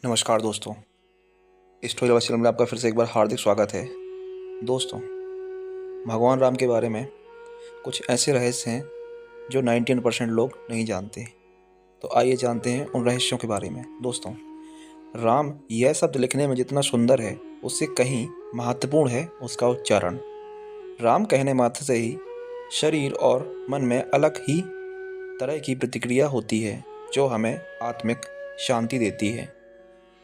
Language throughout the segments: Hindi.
नमस्कार दोस्तों, स्टोरी लवर चैनल में आपका फिर से एक बार हार्दिक स्वागत है। दोस्तों, भगवान राम के बारे में कुछ ऐसे रहस्य हैं जो 99% लोग नहीं जानते। तो आइए जानते हैं उन रहस्यों के बारे में। दोस्तों, राम यह शब्द लिखने में जितना सुंदर है, उससे कहीं महत्वपूर्ण है उसका उच्चारण। राम कहने मात्र से ही शरीर और मन में अलग ही तरह की प्रतिक्रिया होती है, जो हमें आत्मिक शांति देती है।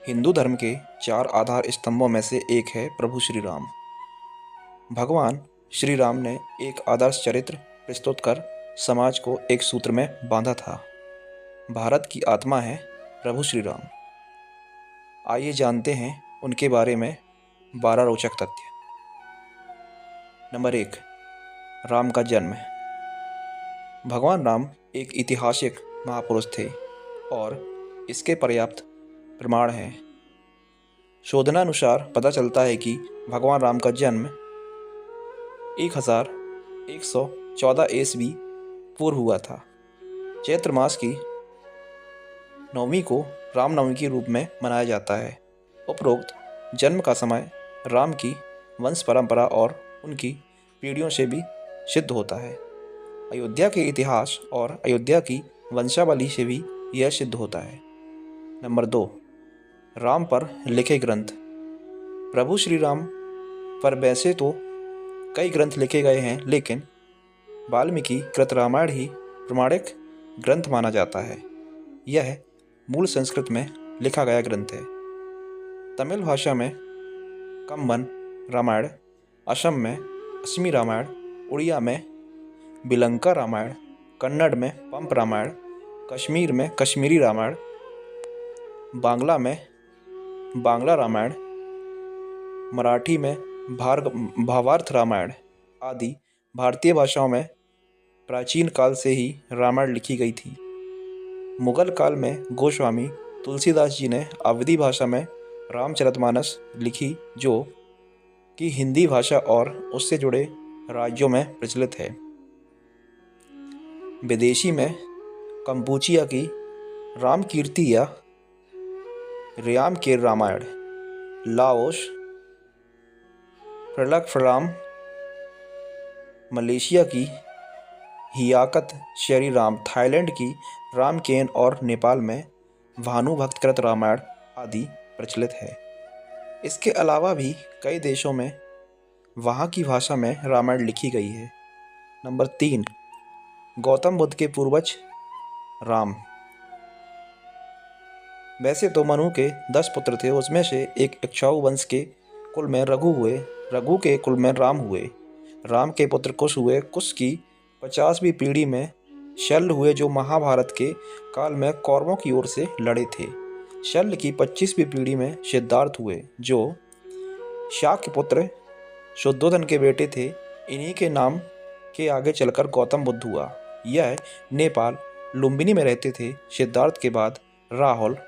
हिंदू धर्म के 4 आधार स्तंभों में से एक है प्रभु श्री राम। भगवान श्री राम ने एक आदर्श चरित्र प्रस्तुत कर समाज को एक सूत्र में बांधा था। भारत की आत्मा है प्रभु श्री राम। आइए जानते हैं उनके बारे में 12 रोचक तथ्य। नंबर 1, राम का जन्म। भगवान राम एक ऐतिहासिक महापुरुष थे और इसके पर्याप्त प्रमाण हैं। शोधनानुसार पता चलता है कि भगवान राम का जन्म 1114 ईस्वी पूर्व हुआ था। चैत्र मास की नवमी को रामनवमी के रूप में मनाया जाता है। उपरोक्त जन्म का समय राम की वंश परंपरा और उनकी पीढ़ियों से भी सिद्ध होता है। अयोध्या के इतिहास और अयोध्या की वंशावली से भी यह सिद्ध होता है। नंबर 2, राम पर लिखे ग्रंथ। प्रभु श्री राम पर वैसे तो कई ग्रंथ लिखे गए हैं, लेकिन वाल्मीकि कृत रामायण ही प्रमाणिक ग्रंथ माना जाता है। यह मूल संस्कृत में लिखा गया ग्रंथ है। तमिल भाषा में कम्बन रामायण, असम में असमी रामायण, उड़िया में बिलंका रामायण, कन्नड़ में पंप रामायण, कश्मीर में कश्मीरी रामायण, बांग्ला में बांग्ला रामायण, मराठी में भावार्थ रामायण आदि भारतीय भाषाओं में प्राचीन काल से ही रामायण लिखी गई थी। मुगल काल में गोस्वामी तुलसीदास जी ने अवधी भाषा में रामचरितमानस लिखी, जो कि हिंदी भाषा और उससे जुड़े राज्यों में प्रचलित है। विदेशी में कंबुचिया की रामकीर्ति या रियाम के रामायण, लाओस फ्रलकफ्राम, मलेशिया की हियाकत श्री राम, थाईलैंड की रामकेन और नेपाल में भानुभक्तकृत रामायण आदि प्रचलित है। इसके अलावा भी कई देशों में वहाँ की भाषा में रामायण लिखी गई है। नंबर 3, गौतम बुद्ध के पूर्वज राम। वैसे तो मनु के 10 पुत्र थे, उसमें से एक इक्ष्वाकु वंश के कुल में रघु हुए, रघु के कुल में राम हुए, राम के पुत्र कुश हुए, कुश की 50वीं पीढ़ी में शल्य हुए, जो महाभारत के काल में कौरवों की ओर से लड़े थे। शल्य की 25वीं पीढ़ी में सिद्धार्थ हुए, जो शाक्य पुत्र शुद्धोधन के बेटे थे। इन्हीं के नाम के आगे चलकर गौतम बुद्ध हुआ। यह नेपाल लुम्बिनी में रहते थे। सिद्धार्थ के बाद राहुल,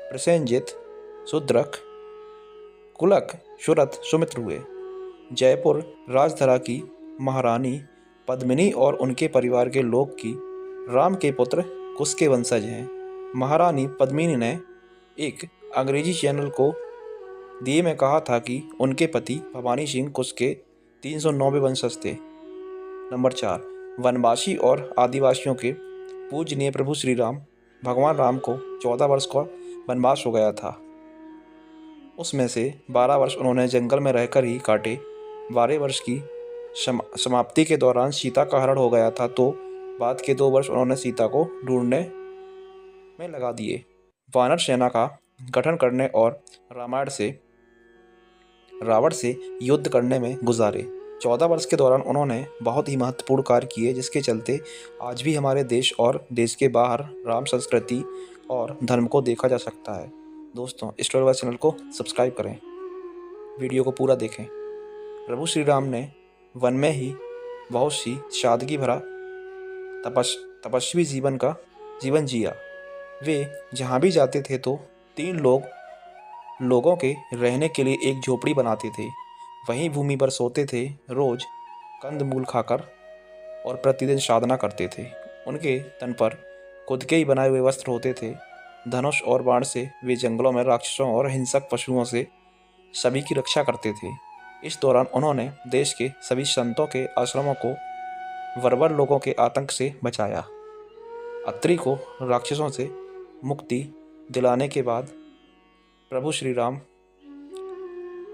प्रसेनजित, शूद्रक, कुलक, सुरथ, सुमित्र हुए। जयपुर राजधरा की महारानी पद्मिनी और उनके परिवार के लोग की राम के पुत्र कुश के वंशज हैं। महारानी पद्मिनी ने एक अंग्रेजी चैनल को दिए में कहा था कि उनके पति भवानी सिंह कुश के 309वें वंशज थे। नंबर 4, वनवासी और आदिवासियों के पूजनीय प्रभु श्री राम। भगवान राम को 14 वर्ष का वनवास हो गया था। उसमें से 12 वर्ष उन्होंने जंगल में रहकर ही काटे। 12 वर्ष की समाप्ति के दौरान सीता का हरण हो गया था, तो बाद के 2 वर्ष उन्होंने सीता को ढूंढने में लगा दिए। वानर सेना का गठन करने और रावण से युद्ध करने में गुजारे। 14 वर्ष के दौरान उन्होंने बहुत ही महत्वपूर्ण कार्य किए, जिसके चलते आज भी हमारे देश और देश के बाहर राम संस्कृति और धर्म को देखा जा सकता है। दोस्तों, स्टोरी लवर चैनल को सब्सक्राइब करें, वीडियो को पूरा देखें। प्रभु श्री राम ने वन में ही बहुत सी सादगी भरा तपस्वी जीवन जिया। वे जहाँ भी जाते थे तो 3 लोगों के रहने के लिए एक झोपड़ी बनाते थे। वहीं भूमि पर सोते थे, रोज कंदमूल खाकर, और प्रतिदिन साधना करते थे। उनके तन पर खुद के ही बनाए हुए वस्त्र होते थे। धनुष और बाण से वे जंगलों में राक्षसों और हिंसक पशुओं से सभी की रक्षा करते थे। इस दौरान उन्होंने देश के सभी संतों के आश्रमों को बर्बर लोगों के आतंक से बचाया। अत्रि को राक्षसों से मुक्ति दिलाने के बाद प्रभु श्री राम,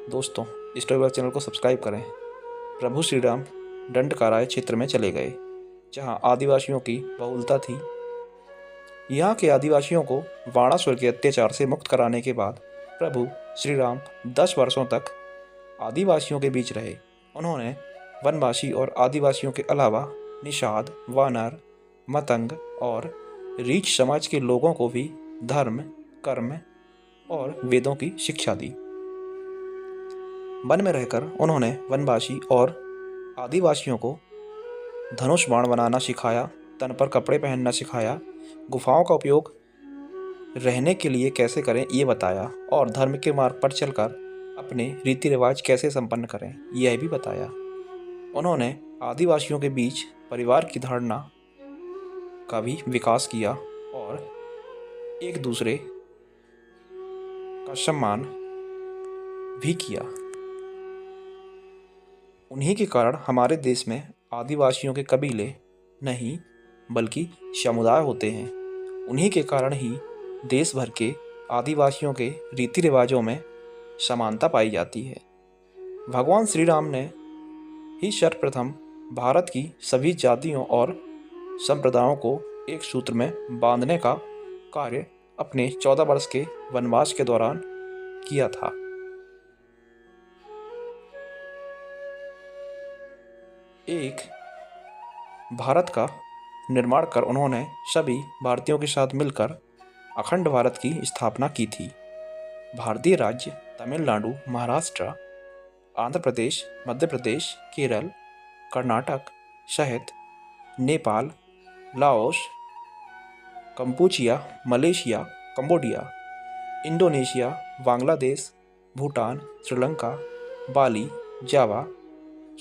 दोस्तों स्टोरीबॉय चैनल को सब्सक्राइब करें, प्रभु श्री राम दंडकाराय क्षेत्र में चले गए, जहां आदिवासियों की बहुलता थी। यहाँ के आदिवासियों को बाणासुर के अत्याचार से मुक्त कराने के बाद प्रभु श्री राम 10 वर्षों तक आदिवासियों के बीच रहे। उन्होंने वनवासी और आदिवासियों के अलावा निषाद, वानर, मतंग और रीछ समाज के लोगों को भी धर्म, कर्म और वेदों की शिक्षा दी। वन में रहकर उन्होंने वनवासी और आदिवासियों को धनुष बाण बनाना सिखाया, तन पर कपड़े पहनना सिखाया, गुफाओं का उपयोग रहने के लिए कैसे करें ये बताया और धर्म के मार्ग पर चलकर अपने रीति रिवाज कैसे संपन्न करें यह भी बताया। उन्होंने आदिवासियों के बीच परिवार की धारणा का भी विकास किया और एक दूसरे का सम्मान भी किया। उन्हीं के कारण हमारे देश में आदिवासियों के कबीले नहीं बल्कि समुदाय होते हैं। उन्हीं के कारण ही देश भर के आदिवासियों के रीति रिवाजों में समानता पाई जाती है। भगवान श्री राम ने ही सर्वप्रथम भारत की सभी जातियों और संप्रदायों को एक सूत्र में बांधने का कार्य अपने 14 वर्ष के वनवास के दौरान किया था। एक भारत का निर्माण कर उन्होंने सभी भारतीयों के साथ मिलकर अखंड भारत की स्थापना की थी। भारतीय राज्य तमिलनाडु, महाराष्ट्र, आंध्र प्रदेश, मध्य प्रदेश, केरल, कर्नाटक सहित Nepal, Laos, Kampuchea, Malaysia, Cambodia, Indonesia, Bangladesh, Bhutan, Sri Lanka, Bali, Java,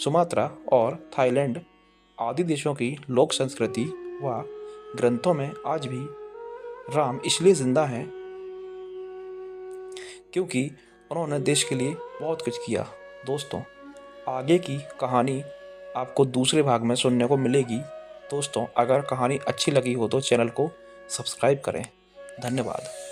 Sumatra और थाईलैंड आदि देशों की लोक संस्कृति व ग्रंथों में आज भी राम इसलिए जिंदा हैं क्योंकि उन्होंने देश के लिए बहुत कुछ किया। दोस्तों, आगे की कहानी आपको दूसरे भाग में सुनने को मिलेगी। दोस्तों, अगर कहानी अच्छी लगी हो तो चैनल को सब्सक्राइब करें। धन्यवाद।